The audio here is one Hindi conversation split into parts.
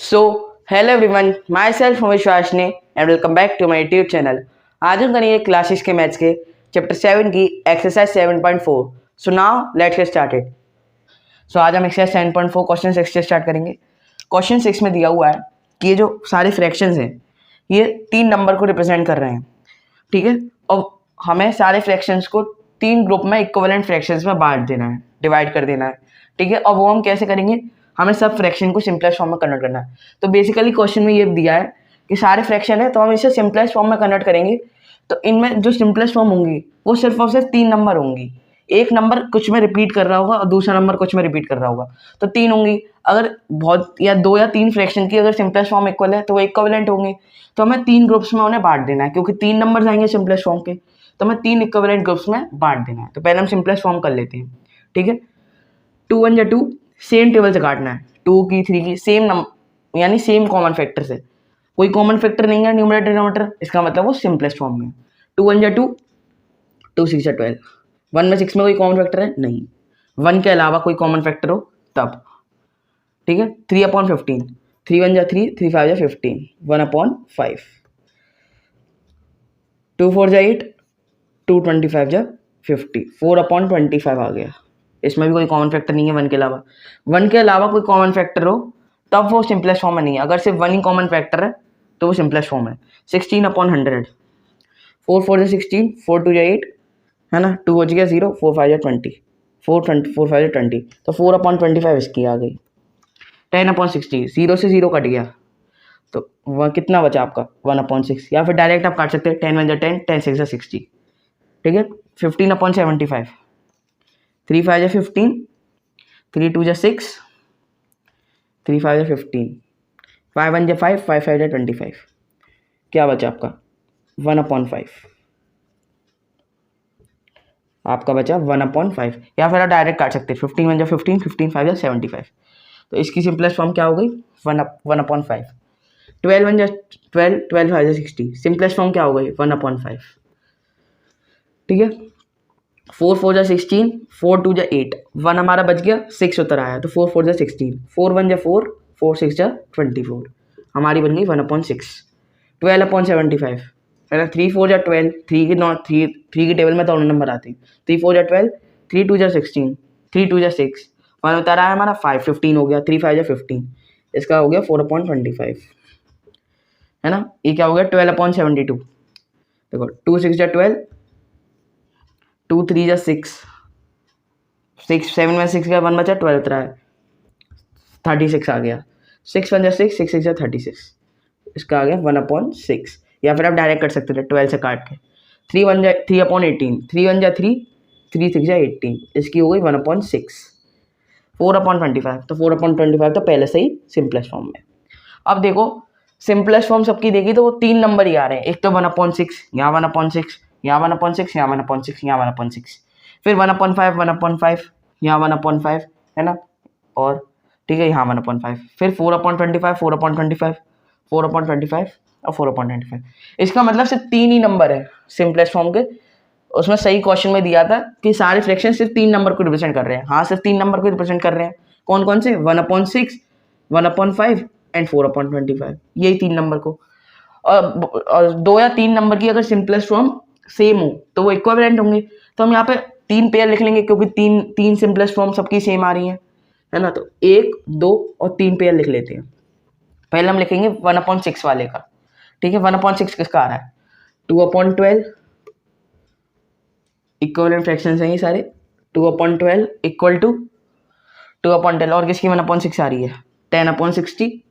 So hello everyone, my self Vishwasni and welcome back to my YouTube channel. आज हम करेंगे क्लासेस के मैथ्स के चैप्टर 7 की exercise 7.4। So now let's get started. So आज हम एक्सरसाइज 7.4 क्वेश्चन 6 से स्टार्ट करेंगे। क्वेश्चन 6 में दिया हुआ है कि ये जो सारे फ्रैक्शंस हैं ये 3 नंबर को रिप्रेजेंट कर रहे हैं, ठीक है। और हमें सारे फ्रैक्शंस को 3 ग्रुप में इक्विवेलेंट फ्रैक्शंस में बांट देना है, डिवाइड कर देना है, ठीक है। और वो हम कैसे करेंगे, हमें सब फ्रैक्शन को सिंपलेस्ट फॉर्म में कन्वर्ट करना है। तो बेसिकली क्वेश्चन में ये दिया है कि सारे फ्रैक्शन है तो हम इसे सिंपलेस्ट फॉर्म में कन्वर्ट करेंगे। तो इनमें जो सिंपलेस्ट फॉर्म होंगी वो सिर्फ और सिर्फ 3 नंबर होंगी। एक नंबर कुछ में रिपीट कर रहा होगा और दूसरा नंबर कुछ में रिपीट कर रहा होगा, तो 3 होंगी। अगर बहुत या 2 या 3 फ्रैक्शन की अगर सिंपलेस्ट फॉर्म इक्वल है तो वो इक्विवेलेंट होंगे। तो हमें 3 ग्रुप्स में उन्हें बांट देना है, क्योंकि 3 नंबर आएंगे सिंपलेस्ट फॉर्म के, तो हमें 3 इक्विवेलेंट ग्रुप्स में बांट देना है। तो पहले हम सिंपलेस्ट फॉर्म कर लेते हैं, ठीक है। 2 1 या 2 सेम टेबल से काटना है, 2 की 3 की सेम नंबर यानी सेम कॉमन फैक्टर से। कोई कॉमन फैक्टर नहीं है न्यूमरेटर डिनोमिनेटर, इसका मतलब वो सिंपलेस्ट फॉर्म में। 2 1 या 2, 2 6 या 12। 1 में 6 में कोई कॉमन फैक्टर है नहीं, 1 के अलावा कोई कॉमन फैक्टर हो तब, ठीक है। 3/15, 3 1 या 3, 3 5 या 15, 1/5। 2 4 या 8, 2 25 या 50, 4/25 आ गया। इसमें भी कोई कॉमन फैक्टर नहीं है 1 के अलावा। 1 के अलावा कोई कॉमन फैक्टर हो तब वो सिंपलेस्ट फॉर्म में नहीं है। अगर सिर्फ 1 ही कॉमन फैक्टर है तो वो सिंपलेस्ट फॉर्म है। 16/100, 4 4 या 16, 4 2 या 8, है ना। 2 बच गया 0, 4 5 या 20, 4 5 या 20, तो 4/25 इसकी आ गई। 10/60, 0 से 0 कट गया तो वह कितना बचा आपका 1/6। या फिर डायरेक्ट आप काट सकते हैं, 10 1 या 10, 10 6 या 60, ठीक है। 15/75, 3 5 या 15, 3 2 या 6, 3 5 या 15, 5 1 या 5, 5 5 या 25, क्या बचा आपका 1/5। आपका बचा 1/5। या फिर आप डायरेक्ट काट सकते हैं, 15 1 या 15, 15 5 या 75। तो इसकी सिंपलेस्ट फॉर्म क्या हो गई 1/5। 12 1 या 12, 12 5 या 60, सिंपलेस्ट फॉर्म क्या हो गई 1/5, ठीक है। 4 4 या 16, 4 2 या 8, 1 हमारा बच गया, 6 उतर आया, तो 4 4 या 16, 4 1 या 4, 4 6 या 24, हमारी बन गई 1/6। 12/75, है ना। 3 4 या 12, 3 की नॉट 3 की टेबल में दोनों नंबर आते हैं। 3 4 या 12, 3 2 या 16, 3 2 या 6, 1 उतर आया हमारा 5, 15 हो गया। 3 5 या 15, इसका हो गया 4/25, है ना। ये क्या हो गया 12/72। देखो 2 6 या 12, 2 3 या 6, 6 7 में 6 का 1 बचा, 12 उतरा है, 36 आ गया। 6 1 या 6, 6 6 या 36, इसका आ गया 1/6। या फिर आप डायरेक्ट कर सकते थे 12 से काट के। 3/18, 3 1 या 3, 3 6 या 18, इसकी हो गई 1/6। 4/25, तो 4/25 तो पहले से ही सिंपलेस्ट फॉर्म में। अब देखो सिंपलेस्ट फॉर्म सबकी देखी तो वो 3 नंबर ही आ रहे हैं। एक तो 1/6, यहाँ 1/6, यहाँ 1/6, यहाँ 1/6, यहाँ 1/6, फिर 1/5, 1/5, यहाँ 1/5, है ना। और ठीक है यहाँ 1/5, फिर 4/25, 4/25, 4/25 और 4/25। इसका मतलब सिर्फ 3 ही नंबर है सिंपलेस्ट फॉर्म के। उसमें सही क्वेश्चन में दिया था कि सारे फ्रैक्शन सिर्फ 3 नंबर को रिप्रेजेंट कर रहे हैं। हाँ, सिर्फ 3 नंबर को रिप्रेजेंट कर रहे हैं। कौन कौन से 1/6, 1/5 एंड 4/25, यही 3 नंबर को। और 2 या 3 नंबर की अगर सिंपलेस्ट फॉर्म सेम हो तो वो इक्विवेलेंट होंगे। तो हम यहाँ पे 3 पेयर लिख लेंगे, क्योंकि 3 सिंपलेस्ट फॉर्म सबकी सेम आ रही है ना। तो 1 2 और 3 पेयर लिख लेते हैं। पहले हम लिखेंगे 1/6 वाले का, ठीक है। 1/6 किसका आ रहा है 2/12, इक्विवेलेंट फ्रैक्शंस हैं ये सारे। 2/12 इक्वल टू 2/12, और किसकी 1/6 आ रही है 10/60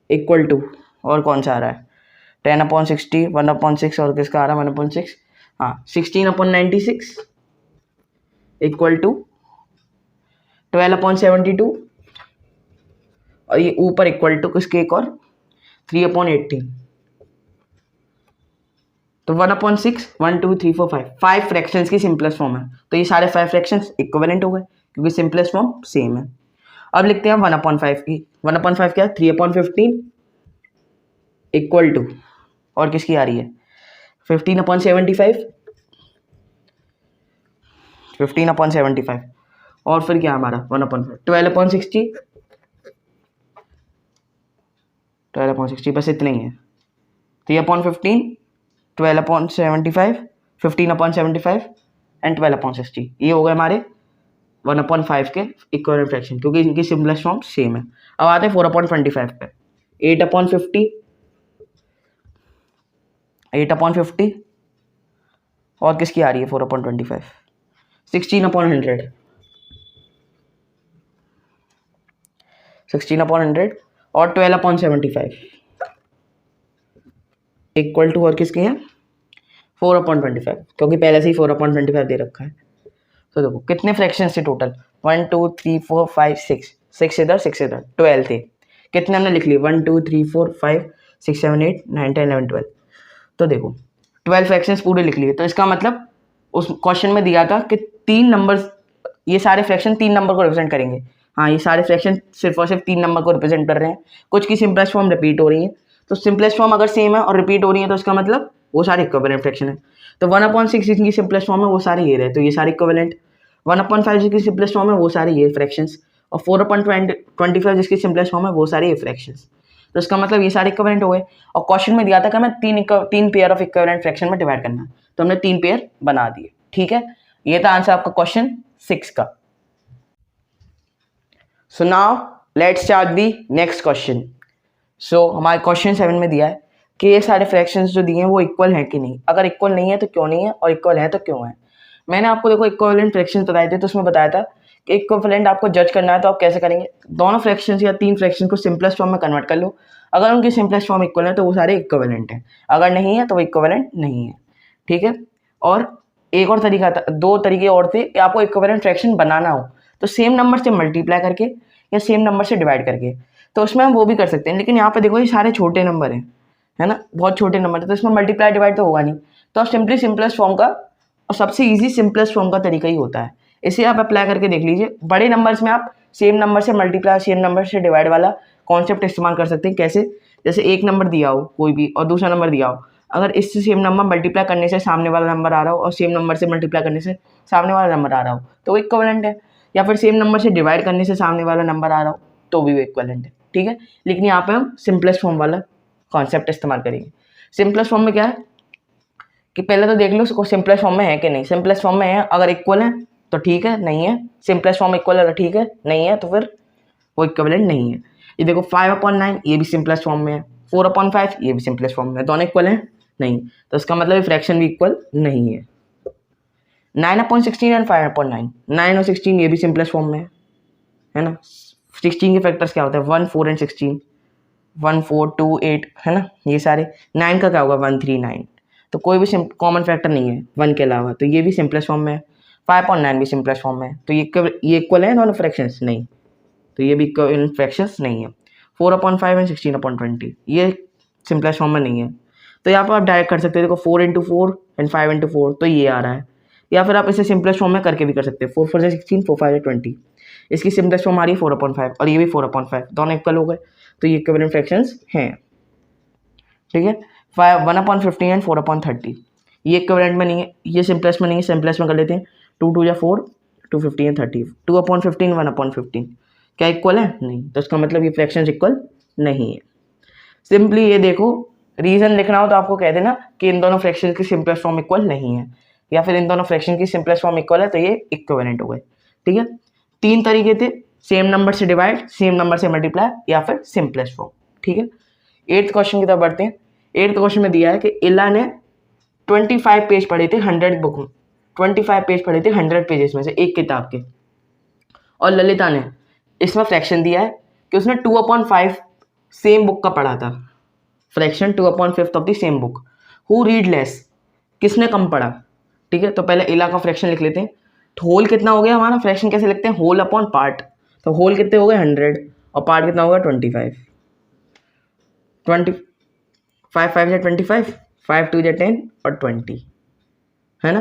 इक्वल टू, और कौन सा आ रहा है 10/60, 1/6, और किसका आ रहा है 1/6, हाँ 16/96 इक्वल टू 12/72, और ये ऊपर इक्वल टू किसके एक और 3/18। तो 1/6, 1 2 3 4 5, 5 फ्रैक्शंस की सिंपलेस्ट फॉर्म है। तो ये सारे 5 फ्रैक्शंस इक्विवेलेंट हो गए, क्योंकि सिंपलेस्ट फॉर्म सेम है। अब लिखते हैं 1/5 की। 1/5 क्या है 3/15 इक्वल टू, और किसकी आ रही है 15/75, 15/75, और फिर क्या हमारा 1/5, 12/60 12/60 बस इतना ही है। 3/15, 12/75, 15/75 एंड 12/60 ये हो गए हमारे 1/5 के इक्विवेलेंट फ्रैक्शन, क्योंकि इनकी सिंपलेस्ट फॉर्म सेम है। अब आते हैं 4/25 पे। 8/50, 8/50 और किसकी आ रही है 4/25, 16/100, 16/100 और 12/75 इक्वल टू और किसकी है 4/25, क्योंकि पहले से ही 4/25 दे रखा है। तो देखो कितने फ्रैक्शन थे टोटल, 1 2 3 4 5 6, 6 इधर 6 इधर, 12 थे। कितने हमने लिख लिए 1 2 3 4 5 6 7 8 9 10 11 12। तो देखो 12 फ्रैक्शंस पूरे लिख लिए। तो इसका मतलब उस क्वेश्चन में दिया था कि 3 नंबर, ये सारे फ्रैक्शन 3 नंबर को रिप्रेजेंट करेंगे। हाँ, ये सारे फ्रैक्शन सिर्फ और सिर्फ 3 नंबर को रिप्रेजेंट कर रहे हैं। कुछ की सिंपलेस्ट फॉर्म रिपीट हो रही है, तो सिंपलेस्ट फॉर्म अगर सेम है और रिपीट हो रही है तो इसका मतलब वो सारे इक्विवेलेंट फ्रैक्शन है। तो 1/6 जिनकी सिंपलेस्ट फॉर्म है वो सारे ये रहे, तो ये सारे इक्विवेलेंट। 1/5 जिसकी सिंपलेस्ट फॉर्म है वो सारे ये फ्रैक्शंस, और 4/25 जिसकी सिंपलेस्ट फॉर्म है वो सारे ये फ्रैक्शंस। तो इसका मतलब ये सारे इक्विवेलेंट हो गए। और क्वेश्चन में दिया था कि हमें तीन पेयर ऑफ इक्विवेलेंट फ्रैक्शन में डिवाइड करना है, तो हमने 3 पेयर बना दिए। ठीक है, ये था आंसर आपका क्वेश्चन 6 का। So now let's start the next question. So हमारे क्वेश्चन 7 में दिया है कि ये सारे फ्रैक्शंस जो दिए हैं वो इक्वल हैं कि नहीं, अगर इक्वल नहीं है तो क्यों नहीं है, और इक्वल है तो क्यों है। मैंने आपको देखो इक्विवेलेंट फ्रैक्शंस बताए थे, तो उसमें बताया था कि इक्विवेलेंट आपको जज करना है तो आप कैसे करेंगे, दोनों फ्रैक्शंस या 3 फ्रैक्शन को सिंपलेस्ट फॉर्म में कन्वर्ट कर लो। अगर उनकी सिंपलेस्ट फॉर्म इक्वल है तो वो सारे इक्विवेलेंट हैं, अगर नहीं है तो वो इक्विवेलेंट नहीं है। ठीक है, और एक और तरीका था, 2 तरीके और थे कि आपको इक्विवेलेंट फ्रैक्शन बनाना हो तो सेम नंबर से मल्टीप्लाई करके या सेम नंबर से डिवाइड करके, तो उसमें हम वो भी कर सकते हैं। लेकिन यहाँ पे देखो ये सारे छोटे नंबर हैं, है ना, बहुत छोटे नंबर है, तो इसमें मल्टीप्लाई डिवाइड तो होगा नहीं। तो आप सिंपली सिंपलेस्ट फॉर्म का, और सबसे इजी सिंपलेस्ट फॉर्म का तरीका ही होता है, इसे आप अप्लाई करके देख लीजिए। बड़े नंबर्स में आप सेम नंबर से मल्टीप्लाई सेम नंबर से डिवाइड वाला कॉन्सेप्ट इस्तेमाल कर सकते हैं। कैसे, जैसे एक नंबर दिया हो कोई भी और दूसरा नंबर दिया हो, अगर इससे सेम नंबर मल्टीप्लाई करने से सामने वाला नंबर आ रहा हो और सेम नंबर से मल्टीप्लाई करने से सामने वाला नंबर आ रहा हो तो वो इक्विवेलेंट है। या फिर सेम नंबर से डिवाइड करने से सामने वाला नंबर आ रहा हो तो भी वो इक्विवेलेंट है। ठीक है, लेकिन यहाँ पे हम सिंपलेस्ट फॉर्म वाला कॉन्सेप्ट इस्तेमाल करेंगे। सिंपलेस्ट फॉर्म में क्या है कि पहले तो देख लो उसको सिंपलेस्ट फॉर्म में है कि नहीं। सिंपलेस्ट फॉर्म में है, अगर इक्वल है तो ठीक है, नहीं है सिंपलेस्ट फॉर्म इक्वल है तो ठीक है, नहीं है तो फिर वो इक्विवेलेंट नहीं है। ये देखो 5/9 ये भी सिंपलेस्ट फॉर्म में है, 4/5 ये भी सिंपलेस्ट फॉर्म में है, दोनों इक्वल है नहीं, तो इसका मतलब फ्रैक्शन भी इक्वल नहीं है। 9/16 एंड 5/9, 9 और 16 ये भी सिंपलेस्ट फॉर्म में है ना। 16 के फैक्टर्स क्या होता है 1 4 एंड 16, 1 4 2 8 है ना, ये सारे। 9 का क्या होगा 1 3 9, तो कोई भी कॉमन फैक्टर नहीं है 1 के अलावा, तो ये भी सिंपलेस्ट फॉर्म में है। 5/9 भी सिंपलेस्ट फॉर्म में है, तो ये इक्वल है दोनों फ्रैक्शंस नहीं, तो ये भी इक्वल फ्रैक्शंस नहीं है। 4/5 एंड 16/20 ये सिंपलेस्ट फॉर्म में नहीं है, तो यहाँ पर आप डायरेक्ट कर सकते हो। देखो 4/4 एंड 5/4 तो ये आ रहा है, या फिर आप इसे सिंपलेस्ट फॉर्म में करके भी कर सकते हो। 4 4 16, 4 5 20, इसकी सिंपलेस्ट फॉर्म आ रही है 4/5 और ये भी 4/5, दोनों इक्वल हो गए, तो ये इक्विवेलेंट फ्रैक्शंस हैं। ठीक है, 1/15 एंड 4/30 ये इक्विवेलेंट में नहीं है, ये सिंपलेस्ट में नहीं है, सिंपलेस्ट में कर लेते हैं। 2 2 या 4, 250 एंड 30, 2/15 1/15 क्या इक्वल है नहीं, तो इसका मतलब ये फ्रैक्शंस इक्वल नहीं है। सिंपली ये देखो, रीजन लिखना हो तो आपको कह देना कि इन दोनों फ्रैक्शन की सिंपलेस्ट फॉर्म इक्वल नहीं है, या फिर इन दोनों फ्रैक्शन की सिंपलेस्ट फॉर्म इक्वल है, तो ये इक्विवेलेंट हो गए। ठीक है, 3 तरीके थे, सेम नंबर से डिवाइड, सेम नंबर से मल्टीप्लाई, या फिर सिंपलेस्ट फॉर्म। ठीक है, 8th क्वेश्चन की तरफ बढ़ते हैं। 8th क्वेश्चन में दिया है कि इला ने 25 पेज पढ़े थे 100 बुक में, 25 पेज पढ़े थे 100 पेजेस में से एक किताब के, और ललिता ने इसमें फ्रैक्शन दिया है कि उसने 2/5 सेम बुक का पढ़ा था। Fraction 2/5 of the same book. Who read less, किसने कम पढ़ा। ठीक है, तो पहले इला का फ्रैक्शन लिख लेते हैं। तो होल कितना हो गया हमारा, फ्रैक्शन कैसे लिखते हैं, होल अपॉन पार्ट। तो होल कितने हो गए 100 और पार्ट कितना होगा 25। 5 5 से 25, 5 2 से 10 और 20 है ना,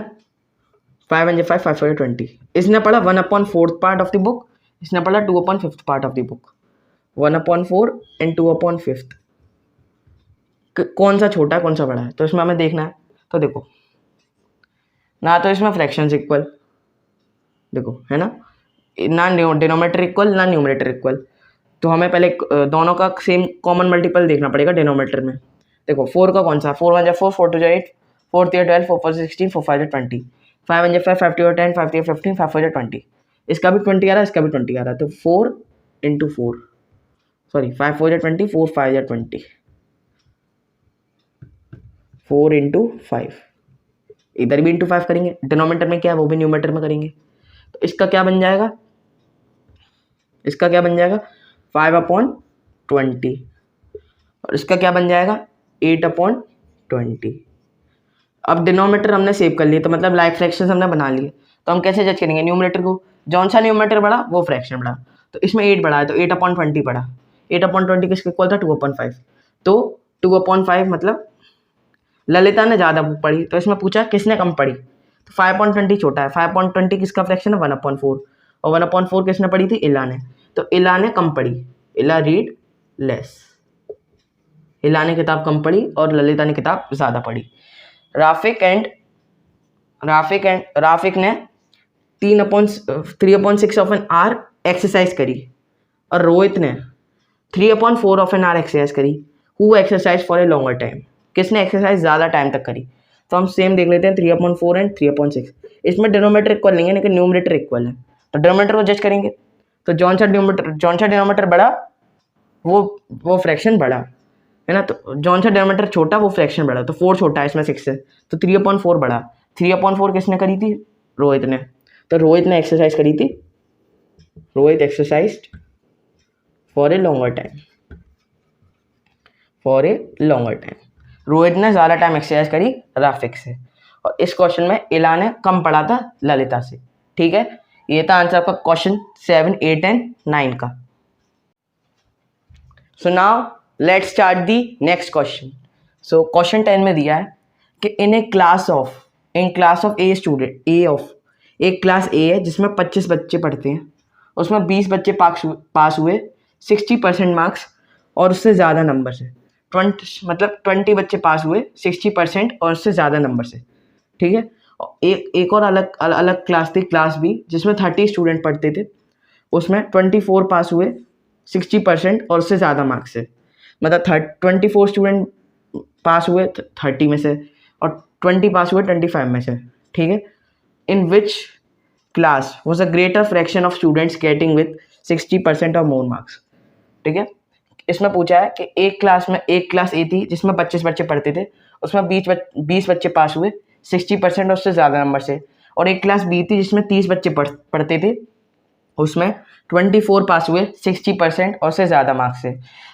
5 1 5 5 4 20। इसने पढ़ा 1/4 पार्ट ऑफ द बुक, इसने पढ़ा 2/5 part of the book. 1/4 and 2/5 कौन सा छोटा कौन सा बड़ा है, तो इसमें हमें देखना है। तो देखो ना, तो इसमें फ्रैक्शंस इक्वल, देखो है ना डिनोमिनेटर इक्वल ना न्यूमरेटर इक्वल, तो हमें पहले दोनों का सेम कॉमन मल्टीपल देखना पड़ेगा डिनोमिनेटर में। देखो 4 का कौन सा, 4 1 4, 4 2 8, 4 3 12, 4 4 16, 4 5 20, 5 1 5, 5 2 10, 5 3 15, 5 4 20। इसका भी 20 आ रहा है, इसका भी 20 आ रहा है, तो 4 इंटू 4, सॉरी 5 4 20, 4 5 20, 4 इंटू 5, इधर भी इंटू 5 करेंगे, डिनोमिनेटर में क्या है वो भी न्यूमरेटर में करेंगे। तो इसका क्या बन जाएगा, इसका क्या बन जाएगा 5/20, और इसका क्या बन जाएगा 8/20। अब डिनोमिनेटर हमने सेव कर लिया, तो मतलब लाइक फ्रैक्शंस हमने बना लिए। तो हम कैसे जज करेंगे न्यूमरेटर को, जौन सा न्यूमरेटर बढ़ा वो फ्रैक्शन बढ़ा। तो इसमें 8 बढ़ा है तो 8/20 बढ़ा, 8/20 किसके इक्वल था 2/5। तो 2/5 मतलब ललिता ने ज़्यादा पढ़ी, तो इसमें पूछा किसने कम पढ़ी, तो 5/20 छोटा है। 5/20 किसका फ्रैक्शन है 1/4, और 1/4 किसने पढ़ी थी इला ने, तो इला ने कम पढ़ी, इला रीड लेस, इला ने किताब कम पढ़ी और ललिता ने किताब ज़्यादा पढ़ी। राफिक ने 3/6 ऑफ एन आर एक्सरसाइज करी, और रोहित ने 3/4 ऑफ एन आर एक्सरसाइज करी। Who exercise for a longer time, किसने एक्सरसाइज ज़्यादा टाइम तक करी। तो हम सेम देख लेते हैं 3/4 एंड 3/6। इसमें डिनोमिनेटर इक्वल नहीं है लेकिन न्यूमरेटर इक्वल है, तो डिनोमिनेटर को जज करेंगे। तो जौन सा डिनोमिनेटर बड़ा वो फ्रैक्शन बड़ा है ना, तो जौन सा डिनोमिनेटर छोटा वो फ्रैक्शन बड़ा। तो 4 छोटा है इसमें 6 से, तो 3/4 बड़ा। 3/4 किसने करी थी रोहित ने, तो रोहित ने एक्सरसाइज करी थी, Rohit exercise for a longer time, for a longer time. Rohit ने ज़्यादा टाइम एक्सरसाइज करी राफिक से, और इस क्वेश्चन में इला ने कम पढ़ा था ललिता से। ठीक है, ये था आंसर आपका क्वेश्चन 7, 8 एंड 9 का। So now let's start the next question. So question 10 में दिया है कि in class of a student, एक क्लास ए है जिसमें 25 बच्चे पढ़ते हैं, उसमें 20 बच्चे पास हुए 60% मार्क्स और उससे ज़्यादा नंबर से। 20 बच्चे पास हुए 60% और उससे ज़्यादा नंबर से। ठीक है, एक और अलग क्लास थी, क्लास बी, जिसमें 30 स्टूडेंट पढ़ते थे, उसमें 24 पास हुए 60% और उससे ज़्यादा मार्क्स से। मतलब 24 स्टूडेंट पास हुए 30 में से और 20 पास हुए 25 में से। ठीक है, in which class was a greater fraction of students getting with 60% और मोर मार्क्स। ठीक है, इसमें पूछा है कि एक क्लास ए थी जिसमें 25 बच्चे पढ़ते थे, उसमें 20 बच्चे पास हुए 60% और उससे ज़्यादा नंबर से, और एक क्लास बी थी जिसमें 30 बच्चे पढ़ते थे, उसमें 24 पास हुए 60% और से ज़्यादा मार्क्स से।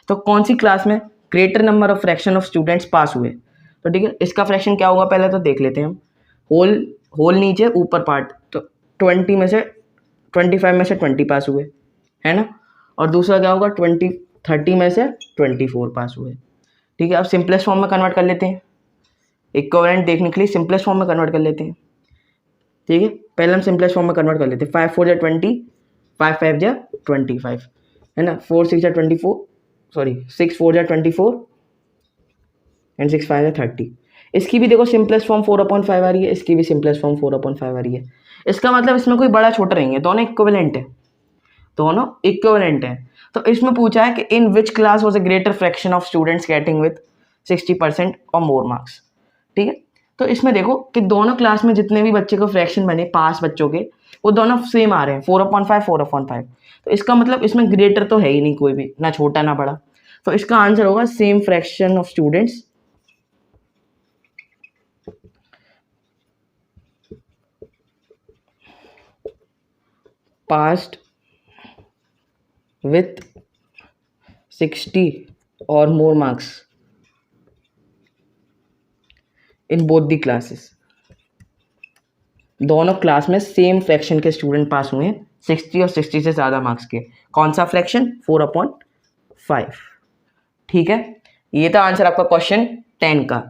तो कौन सी क्लास में greater number of fraction of students pass हुए। तो ठीक है, इसका फ्रैक्शन क्या होगा पहले तो देख लेते हैं हम। होल नीचे ऊपर पार्ट, तो 25 में से 20 पास हुए है ना, और दूसरा क्या होगा 30 में से 24 पास हुए। ठीक है, अब सिंपलेस्ट फॉर्म में कन्वर्ट कर लेते हैं, इक्विवेलेंट देखने के लिए सिंपलेस्ट फॉर्म में कन्वर्ट कर लेते हैं। ठीक है, पहले हम सिंपलेस्ट फॉर्म में कन्वर्ट कर लेते हैं। 5 4 20, 5 5 25 है ना, 4 6 24, सॉरी 6 4 24 एंड 6 5 30। इसकी भी देखो सिंपलेस्ट फॉर्म 4/5 आ रही है, इसकी भी सिंपलेस्ट फॉर्म 4/5 आ रही है। इसका मतलब इसमें कोई बड़ा छोटा नहीं है, दोनों इक्विवेलेंट है, दोनों इक्विवेलेंट है। तो इसमें पूछा है कि in which class was a greater fraction of students getting with 60% और मोर मार्क्स। ठीक है, तो इसमें देखो कि दोनों क्लास में जितने भी बच्चे को फ्रैक्शन बने पास बच्चों के, वो दोनों सेम आ रहे हैं 4/5 4/5। तो इसका मतलब इसमें ग्रेटर तो है ही नहीं कोई भी, ना छोटा ना बड़ा। तो इसका आंसर होगा same fraction of students passed with 60 or more marks in both the classes। दोनों क्लास में सेम फ्रैक्शन के स्टूडेंट पास हुए हैं 60 और 60 से ज़्यादा मार्क्स के। कौन सा फ्रैक्शन 4/5। ठीक है, ये था आंसर आपका क्वेश्चन 10 का।